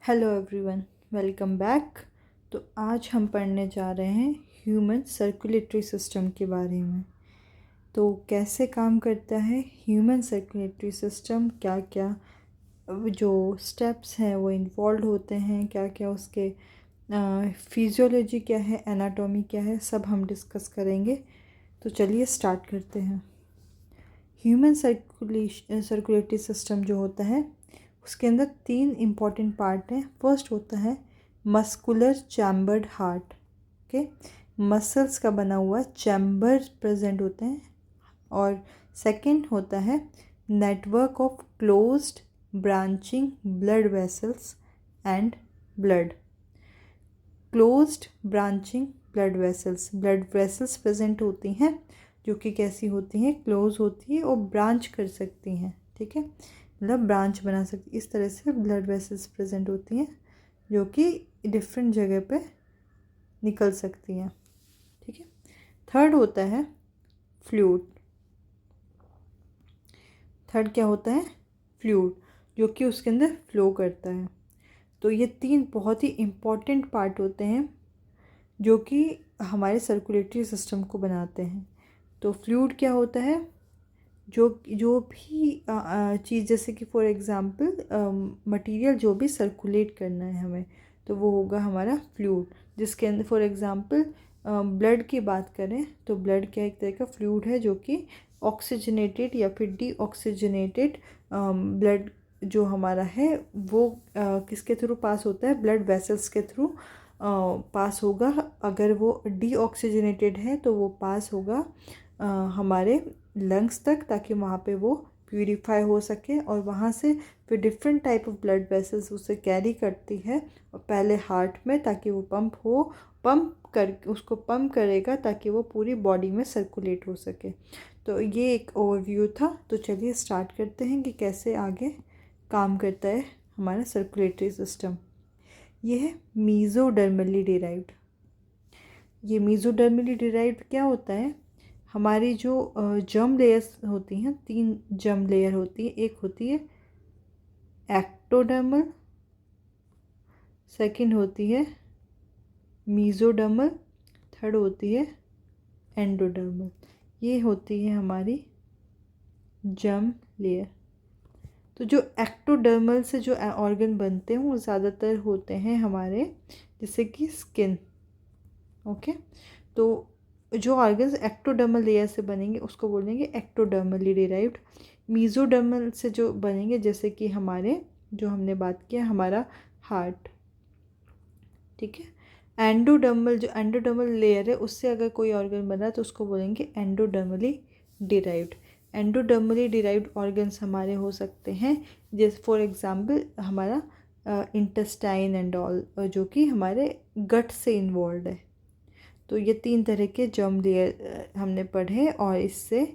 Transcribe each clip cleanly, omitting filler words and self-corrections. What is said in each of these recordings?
Hello everyone, welcome back. तो आज हम पढ़ने जा रहे हैं ह्यूमन सर्कुलेटरी सिस्टम के बारे में। तो कैसे काम करता है ह्यूमन सर्कुलेटरी सिस्टम, क्या क्या जो स्टेप्स हैं वो इन्वॉल्व होते हैं, क्या क्या उसके फिजियोलॉजी क्या है, एनाटॉमी क्या है, सब हम डिस्कस करेंगे। तो चलिए स्टार्ट करते हैं। ह्यूमन सर्कुलेटरी सिस्टम जो होता है उसके अंदर 3 इम्पॉर्टेंट पार्ट हैं। फर्स्ट होता है muscular chambered heart. Okay, muscles का बना हुआ चैम्बर प्रेजेंट होते हैं। और सेकंड होता है network of closed branching blood vessels and blood. Closed branching blood vessels present होती हैं जो कि कैसी होती हैं, क्लोज होती है और ब्रांच कर सकती हैं। ठीक है, मतलब ब्रांच बना सकती, इस तरह से ब्लड वेसल्स प्रेजेंट होती हैं जो कि डिफरेंट जगह पे निकल सकती हैं। ठीक है, थर्ड होता है फ्लूइड। थर्ड क्या होता है, फ्लूइड, जो कि उसके अंदर फ्लो करता है। तो ये 3 बहुत ही इम्पॉर्टेंट पार्ट होते हैं जो कि हमारे सर्कुलेटरी सिस्टम को बनाते हैं। तो फ्लूइड क्या होता है, जो जो भी चीज़, जैसे कि फॉर एग्ज़ाम्पल मटेरियल जो भी सर्कुलेट करना है हमें, तो वो होगा हमारा फ्लूइड। जिसके अंदर फॉर एग्ज़ाम्पल ब्लड की बात करें तो ब्लड क्या एक तरह का फ्लूइड है जो कि ऑक्सीजनेटेड या फिर डीऑक्सीजनेटेड ब्लड जो हमारा है वो किसके थ्रू पास होता है, ब्लड वेसल्स के थ्रू पास होगा। अगर वो डीऑक्सीजनेटेड है तो वो पास होगा हमारे लंग्स तक, ताकि वहाँ पे वो प्यूरिफाई हो सके और वहाँ से फिर different type of blood vessels उसे कैरी करती है और पहले हार्ट में, ताकि वो उसको पंप करेगा ताकि वो पूरी बॉडी में सर्कुलेट हो सके। तो ये एक ओवरव्यू था। तो चलिए स्टार्ट करते हैं कि कैसे आगे काम करता है हमारा सर्कुलेटरी सिस्टम। ये है मीज़ोडर्मली डिराइव्ड। ये मीज़ोडर्मली डिराइव्ड क्या होता है, हमारी जो जर्म लेयर्स होती हैं, 3 जर्म लेयर होती है। एक होती है एक्टोडर्मल, सेकंड होती है मीज़ोडर्मल, थर्ड होती है एंडोडर्मल। ये होती है हमारी जर्म लेयर। तो जो एक्टोडर्मल से जो ऑर्गन बनते हैं वो ज़्यादातर होते हैं हमारे, जैसे कि स्किन। ओके, तो जो ऑर्गन्स एक्टोडर्मल लेयर से बनेंगे उसको बोलेंगे एक्टोडर्मली डिराइव्ड। मीज़ोडर्मल से जो बनेंगे, जैसे कि हमारे जो हमने बात किया हमारा हार्ट। ठीक है, एंडोडर्मल लेयर है, उससे अगर कोई ऑर्गन बना तो उसको बोलेंगे एंडोडर्मली डिराइव्ड। एंडोडर्मली डिराइव्ड ऑर्गन्स हमारे हो सकते हैं, जैसे फॉर एग्जांपल हमारा इंटेस्टाइन एंड ऑल, जो कि हमारे गट से इन्वॉल्व है। तो ये 3 तरह के जर्म लेयर हमने पढ़े और इससे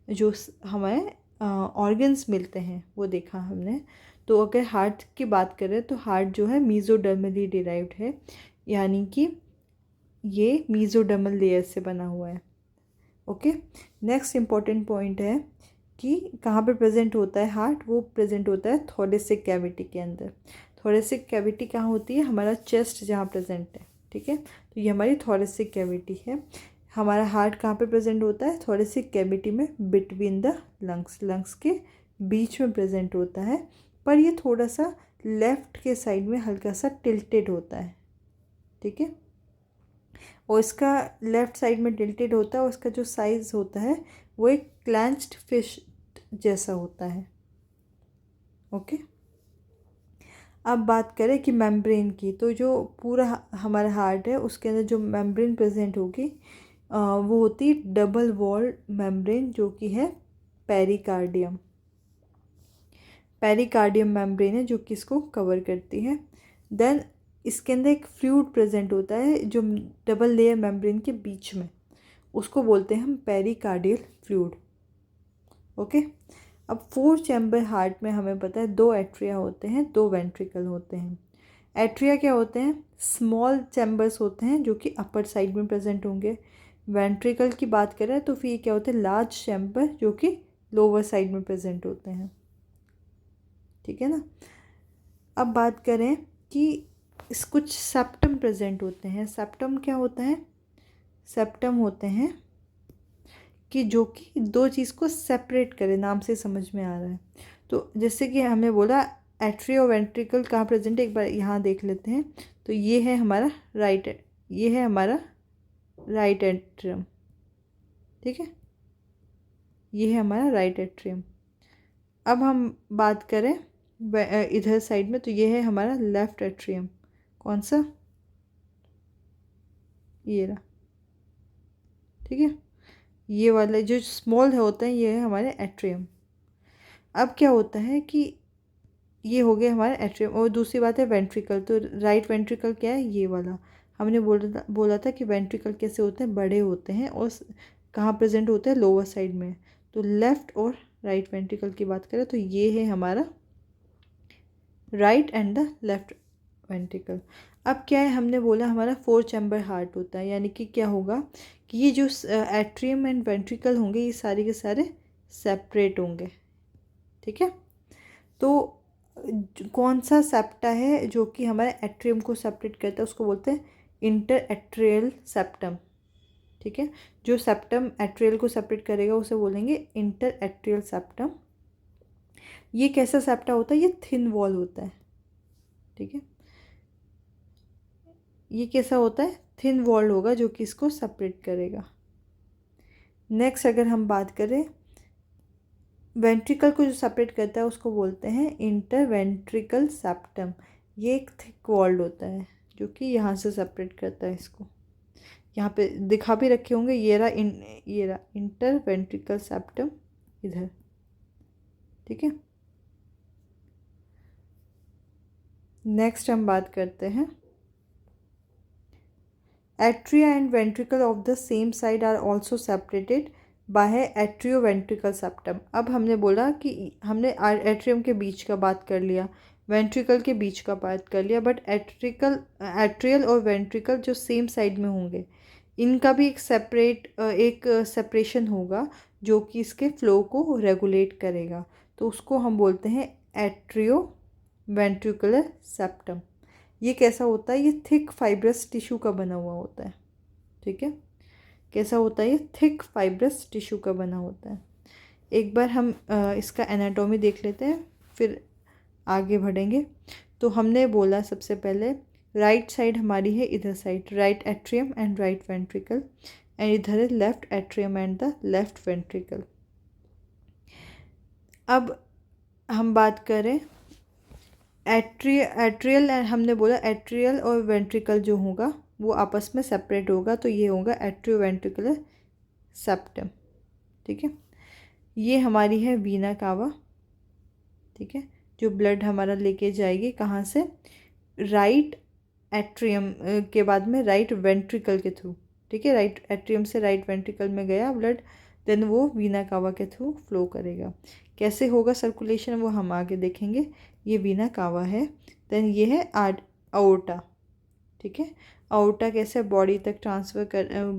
जो हमें ऑर्गन्स मिलते हैं वो देखा हमने। तो अगर हार्ट की बात करें तो हार्ट जो है मीज़ोडर्मली डिराइव्ड है, यानी कि ये मीज़ोडर्मल लेयर से बना हुआ है। ओके, नेक्स्ट इम्पॉर्टेंट पॉइंट है कि कहाँ पे प्रेजेंट होता है हार्ट, वो प्रेजेंट होता है थोरेसिक कैविटी के अंदर। थोरेसिक कैविटी कहाँ होती है, हमारा चेस्ट जहाँ प्रेजेंट है। ठीक है, तो ये हमारी थोरेसिक कैविटी है। हमारा हार्ट कहाँ पे प्रेजेंट होता है, थोरेसिक कैविटी में, बिटवीन द लंग्स के बीच में प्रेजेंट होता है। पर ये थोड़ा सा लेफ्ट के साइड में हल्का सा टिल्टेड होता है। ठीक है, और इसका लेफ़्ट साइड में टिल्टेड होता है और इसका जो साइज़ होता है वो एक क्लेंच्ड फिश जैसा होता है। ओके, अब बात करें कि मेम्ब्रेन की, तो जो पूरा हमारा हार्ट है उसके अंदर जो मेम्ब्रेन प्रेजेंट होगी वो होती है डबल वॉल मेम्ब्रेन, जो कि है पेरिकार्डियम। पेरिकार्डियम मेम्ब्रेन है जो कि इसको कवर करती है। देन इसके अंदर एक फ्लूइड प्रेजेंट होता है जो डबल लेयर मेम्ब्रेन के बीच में, उसको बोलते हैं हम पेरिकार्डियल फ्लूइड। ओके, अब 4 चैम्बर हार्ट में हमें पता है 2 एट्रिया होते हैं, 2 वेंट्रिकल होते हैं। एट्रिया क्या होते हैं, स्मॉल चैम्बर्स होते हैं जो कि अपर साइड में प्रेजेंट होंगे। वेंट्रिकल की बात करें तो फिर क्या होते हैं, लार्ज चैम्बर जो कि लोअर साइड में प्रेजेंट होते हैं। ठीक है ना। अब बात करें कि कुछ सेप्टम प्रेजेंट होते हैं। सेप्टम क्या होता है? सेप्टम होते हैं कि जो कि दो चीज़ को सेपरेट करे, नाम से समझ में आ रहा है। तो जैसे कि हमने बोला एट्रिया और वेंट्रिकल कहाँ प्रेजेंट है, एक बार यहाँ देख लेते हैं। तो ये है हमारा ये है हमारा राइट एट्रियम, ठीक है, ये है हमारा राइट एट्रियम। अब हम बात करें इधर साइड में, तो ये है हमारा लेफ्ट एट्रियम। कौन सा? ये रहा, ठीक है। ये वाले जो स्मॉल होते हैं ये है हमारे एट्रियम। अब क्या होता है कि ये हो गया हमारा एट्रियम। और दूसरी बात है वेंट्रिकल। तो राइट वेंट्रिकल क्या है? ये वाला। हमने बोला था कि वेंट्रिकल कैसे होते हैं? बड़े होते हैं और कहाँ प्रेजेंट होते हैं? लोअर साइड में। तो लेफ़्ट और राइट वेंट्रिकल की बात करें तो ये है हमारा right and the left ventricle. अब क्या है? हमने बोला हमारा 4 चैम्बर हार्ट होता है, यानी कि क्या होगा कि ये जो एट्रियम एंड वेंट्रिकल होंगे ये सारे के सारे सेपरेट होंगे, ठीक है। तो कौन सा सेप्टा है जो कि हमारे एट्रियम को सेपरेट करता है? उसको बोलते हैं इंटर एट्रियल सेप्टम, ठीक है। जो सेप्टम एट्रियल को सेपरेट करेगा उसे बोलेंगे इंटर एट्रियल सेप्टम। ये कैसा सेप्टा होता है? ये थिन वॉल होता है, ठीक है। ये कैसा होता है? थिन वॉल होगा जो कि इसको सेपरेट करेगा। नेक्स्ट अगर हम बात करें वेंट्रिकल को जो सेपरेट करता है उसको बोलते हैं इंटरवेंट्रिकल सेप्टम। ये एक थिक वॉल्ड होता है जो कि यहाँ से सेपरेट करता है इसको। यहाँ पे दिखा भी रखे होंगे, ये रहा इंटरवेंट्रिकल सेप्टम इधर, ठीक है। नेक्स्ट हम बात करते हैं atria and ventricle of the same side are also separated by atrioventricular septum. अब हमने बोला कि हमने एट्रियम के बीच का बात कर लिया, वेंट्रिकल के बीच का बात कर लिया, बट एट्रियल और वेंट्रिकल जो सेम साइड में होंगे इनका भी एक सेपरेशन होगा जो कि इसके फ्लो को रेगुलेट करेगा। तो उसको हम बोलते हैं एट्रियो वेंट्रिकुलर सेप्टम। ये कैसा होता है? ये थिक फाइब्रस टिश्यू का बना हुआ होता है, ठीक है। कैसा होता है? ये थिक फाइब्रस टिश्यू का बना होता है। एक बार हम इसका एनाटॉमी देख लेते हैं फिर आगे बढ़ेंगे। तो हमने बोला सबसे पहले राइट साइड हमारी है इधर side, right atrium and right ventricle, and इधर है left atrium and the left ventricle. अब हम बात करें एट्रियल, हमने बोला एट्रियल और वेंट्रिकल जो होगा वो आपस में सेपरेट होगा, तो ये होगा एट्रियो वेंट्रिकुलर सेप्टम, ठीक है। ये हमारी है वीना कावा, ठीक है, जो ब्लड हमारा लेके जाएगी कहाँ से? राइट एट्रियम के बाद में राइट वेंट्रिकल के थ्रू, ठीक है। राइट एट्रियम से राइट वेंट्रिकल में गया ब्लड, देन वो वीना कावा के थ्रू फ्लो करेगा। कैसे होगा सर्कुलेशन वो हम आगे देखेंगे। ये वीना कावा है। देन ये है आओर्टा, ठीक है। आओर्टा कैसे बॉडी तक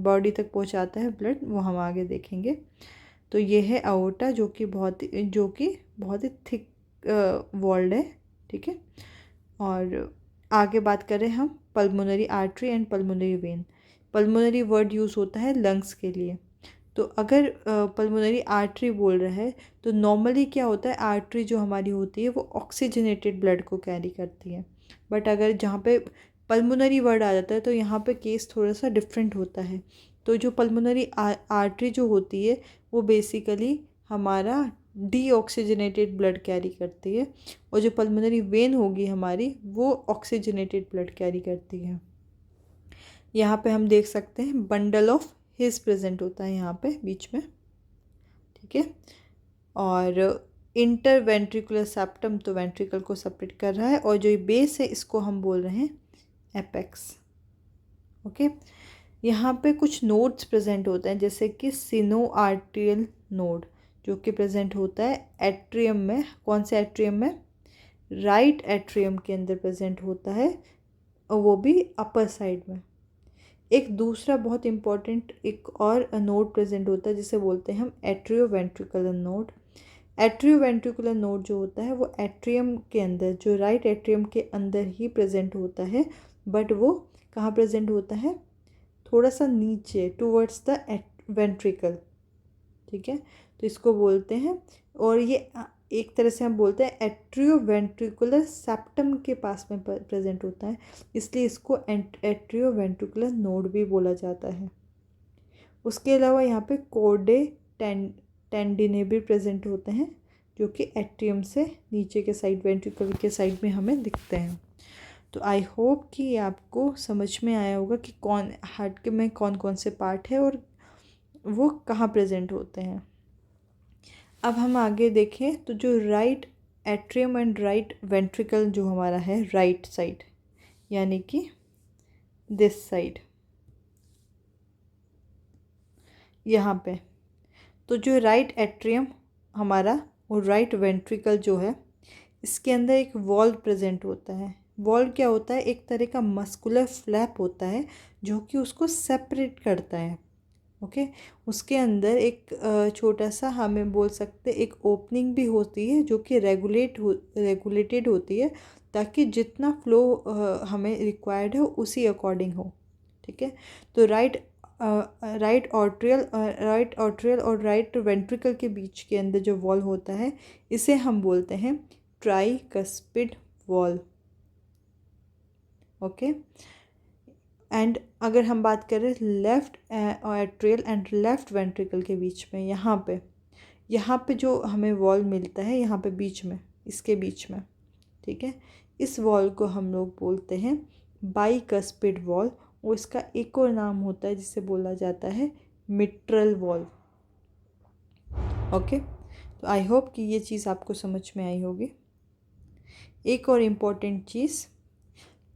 बॉडी तक पहुंचाता है ब्लड वो हम आगे देखेंगे। तो ये है आओर्टा जो कि बहुत ही थिक वॉल्ड है, ठीक है। और आगे बात करें हम pulmonary artery and pulmonary vein. Pulmonary word use होता है लंग्स के लिए। तो अगर पल्मोनरी आर्टरी बोल रहा है तो नॉर्मली क्या होता है, आर्टरी जो हमारी होती है वो ऑक्सीजनेटेड ब्लड को कैरी करती है। बट अगर जहाँ पे पल्मोनरी वर्ड आ जाता है तो यहाँ पे केस थोड़ा सा डिफरेंट होता है। तो जो पल्मोनरी आर्टरी जो होती है वो बेसिकली हमारा डीऑक्सीजनेटेड ब्लड कैरी करती है, और जो पल्मोनरी वेन होगी हमारी वो ऑक्सीजनेटेड ब्लड कैरी करती है। यहाँ पे हम देख सकते हैं बंडल ऑफ हिज प्रेजेंट होता है यहाँ पे बीच में, ठीक है। और इंटर वेंट्रिकुलर सेप्टम तो वेंट्रिकल को सेपरेट कर रहा है, और जो ये बेस है इसको हम बोल रहे हैं एपेक्स, ओके। यहाँ पे कुछ नोड्स प्रेजेंट होते हैं जैसे कि सिनो आर्टियल नोड जो कि प्रेजेंट होता है एट्रियम में। कौन से एट्रियम में? राइट एट्रियम के अंदर प्रेजेंट होता है, और वो भी अपर साइड में। एक दूसरा बहुत इम्पॉर्टेंट एक और नोड प्रेजेंट होता है जिसे बोलते हैं हम atrio ventricular node. Atrioventricular node जो होता है वो एट्रियम के अंदर, जो राइट एट्रियम के अंदर ही प्रेजेंट होता है, बट वो कहाँ प्रेजेंट होता है, थोड़ा सा नीचे टूवर्ड्स द वेंट्रिकल। ठीक है, तो इसको बोलते हैं, और ये एक तरह से हम बोलते हैं एट्रियोवेंट्रिकुलर सेप्टम के पास में प्रेजेंट होता है, इसलिए इसको एट्रियोवेंट्रिकुलर नोड भी बोला जाता है। उसके अलावा यहाँ पे कोर्डे टेंडिने भी प्रेजेंट होते हैं, जो कि एट्रियम से नीचे के साइड, वेंट्रिकल के साइड में हमें दिखते हैं। तो आई होप कि आपको समझ में आया होगा कि कौन हार्ट के में कौन कौन से पार्ट है और वो कहाँ प्रेजेंट होते हैं। अब हम आगे देखें तो जो right atrium and right ventricle जो हमारा है राइट साइड, यानी कि दिस साइड यहाँ पे, तो जो राइट एट्रियम हमारा और राइट वेंट्रिकल जो है, इसके अंदर एक वॉल्व प्रेजेंट होता है। वॉल्व क्या होता है, एक तरह का मस्कुलर फ्लैप होता है जो कि उसको सेपरेट करता है। ओके, उसके अंदर एक छोटा सा हमें बोल सकते एक ओपनिंग भी होती है जो कि रेगुलेटेड होती है, ताकि जितना फ्लो हमें रिक्वायर्ड है उसी अकॉर्डिंग हो। ठीक है, तो राइट ऑर्ट्रियल और राइट वेंट्रिकल के बीच के अंदर जो वॉल होता है, इसे हम बोलते हैं ट्राइकस्पिड वॉल। ओके, एंड अगर हम बात करें लेफ़्ट ऑर्ट्रियल एंड लेफ़्ट वेंट्रिकल के बीच में, यहाँ पे जो हमें वॉल मिलता है, यहाँ पे बीच में, इसके बीच में, ठीक है, इस वॉल को हम लोग बोलते हैं बाइकस्पिड वॉल, और इसका एक और नाम होता है जिसे बोला जाता है मिट्रल वॉल। ओके, तो आई होप कि ये चीज़ आपको समझ में आई होगी। एक और इम्पॉर्टेंट चीज़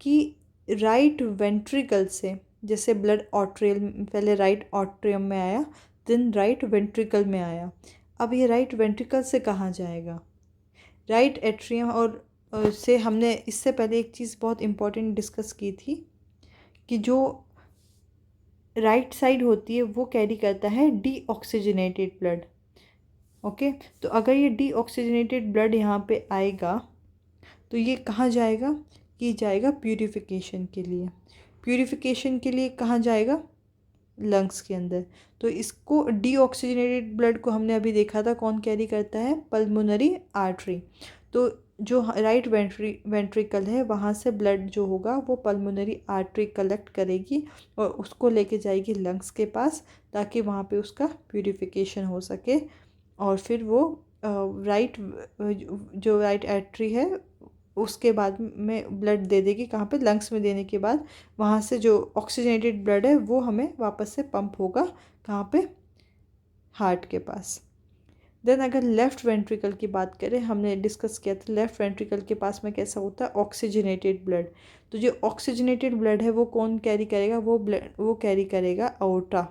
कि राइट वेंट्रिकल से, जैसे ब्लड ऑर्ट्रियल पहले राइट ऑर्ट्रियम में आया, देन राइट वेंट्रिकल में आया, अब ये राइट वेंट्रिकल से कहाँ जाएगा, राइट एट्रियम और से हमने इससे पहले एक चीज़ बहुत इम्पॉर्टेंट डिस्कस की थी कि जो राइट साइड होती है वो कैरी करता है डीऑक्सीजनेटेड ब्लड। ओके, तो अगर ये डीऑक्सीजनेटेड ब्लड यहाँ पे आएगा तो ये कहाँ जाएगा, कि जाएगा प्यूरिफिकेशन के लिए। प्यूरिफिकेशन के लिए कहाँ जाएगा, लंग्स के अंदर। तो इसको डीऑक्सीजनेटेड ब्लड को हमने अभी देखा था कौन कैरी करता है, पल्मोनरी आर्टरी। तो जो राइट वेंट्रिकल है वहाँ से ब्लड जो होगा वो पल्मोनरी आर्टरी कलेक्ट करेगी और उसको लेके जाएगी लंग्स के पास, ताकि वहाँ पे उसका प्यूरिफिकेशन हो सके, और फिर वो जो राइट आर्टरी है उसके बाद में ब्लड दे देगी कहाँ पे, लंग्स में देने के बाद वहाँ से जो ऑक्सीजनेटेड ब्लड है वो हमें वापस से पंप होगा कहाँ पे, हार्ट के पास। देन अगर लेफ़्ट वेंट्रिकल की बात करें, हमने डिस्कस किया था लेफ़्ट वेंट्रिकल के पास में कैसा होता है, ऑक्सीजनेटेड ब्लड। तो जो ऑक्सीजनेटेड ब्लड है वो कौन कैरी करेगा, वो कैरी करेगा अओर्टा।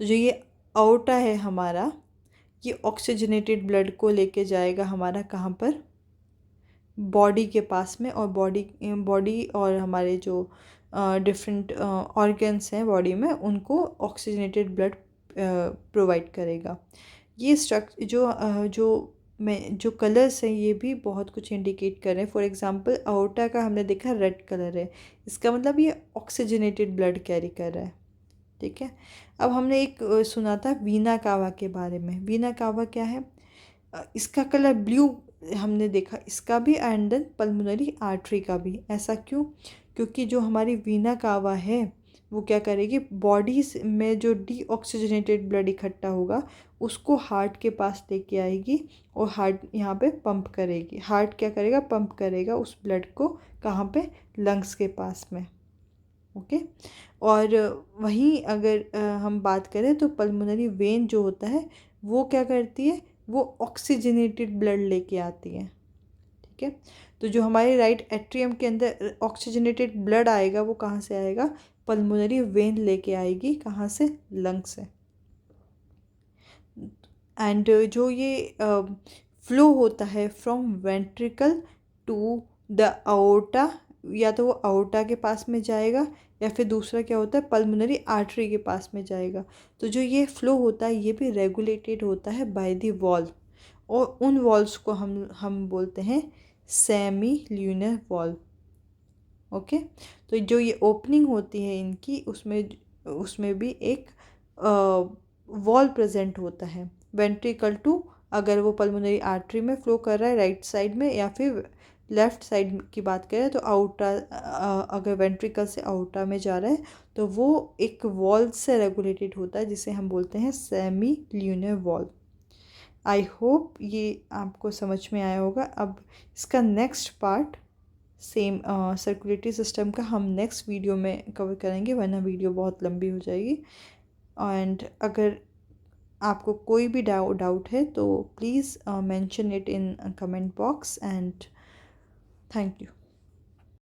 तो जो ये अओर्टा है हमारा, ये ऑक्सीजनेटेड ब्लड को लेके जाएगा हमारा कहाँ पर, बॉडी के पास में, और बॉडी और हमारे जो डिफरेंट ऑर्गन्स हैं बॉडी में, उनको ऑक्सीजनेटेड ब्लड प्रोवाइड करेगा। ये जो कलर्स हैं ये भी बहुत कुछ इंडिकेट कर रहे हैं। फॉर एग्जांपल अओर्टा का हमने देखा रेड कलर है, इसका मतलब ये ऑक्सीजनेटेड ब्लड कैरी कर रहा है। ठीक है, अब हमने एक सुना था वीना कावा के बारे में। वीना कावा क्या है, इसका कलर ब्लू हमने देखा, इसका भी, एंड देन पल्मोनरी आर्टरी का भी। ऐसा क्यों, क्योंकि जो हमारी वीना कावा है वो क्या करेगी, बॉडी में जो डीऑक्सीजनेटेड ब्लड इकट्ठा होगा उसको हार्ट के पास लेके आएगी, और हार्ट यहाँ पे पंप करेगी। हार्ट क्या करेगा, पंप करेगा उस ब्लड को कहाँ पे, लंग्स के पास में। ओके, और वहीं अगर हम बात करें तो पल्मोनरी वेन जो होता है वो क्या करती है, वो ऑक्सीजनेटेड ब्लड लेके आती है। ठीक है, तो जो हमारे राइट एट्रियम के अंदर ऑक्सीजनेटेड ब्लड आएगा वो कहाँ से आएगा, पल्मोनरी वेन लेके आएगी, कहाँ से, लंग से। एंड जो ये फ्लो होता है फ्रॉम वेंट्रिकल टू द अओर्टा, या तो वो अओर्टा के पास में जाएगा, या फिर दूसरा क्या होता है, पल्मोनरी आर्टरी के पास में जाएगा। तो जो ये फ्लो होता है ये भी रेगुलेटेड होता है बाय द वॉल्व, और उन वॉल्व्स को हम बोलते हैं सेमी ल्यूनर वॉल्व। ओके, तो जो ये ओपनिंग होती है इनकी, उसमें उसमें भी एक वॉल प्रेजेंट होता है। वेंट्रिकल टू, अगर वो पल्मोनरी आर्टरी में फ्लो कर रहा है राइट साइड में, या फिर लेफ्ट साइड की बात करें तो आउटा, अगर वेंट्रिकल से आउटा में जा रहा है तो वो एक वॉल्व से रेगुलेटेड होता है जिसे हम बोलते हैं semi lunar valve. I hope ये आपको समझ में आया होगा। अब इसका next part same circulatory system का हम नेक्स्ट वीडियो में कवर करेंगे, वरना वीडियो बहुत लंबी हो जाएगी। एंड अगर आपको कोई भी डाउट है तो please mention it in comment box, and thank you.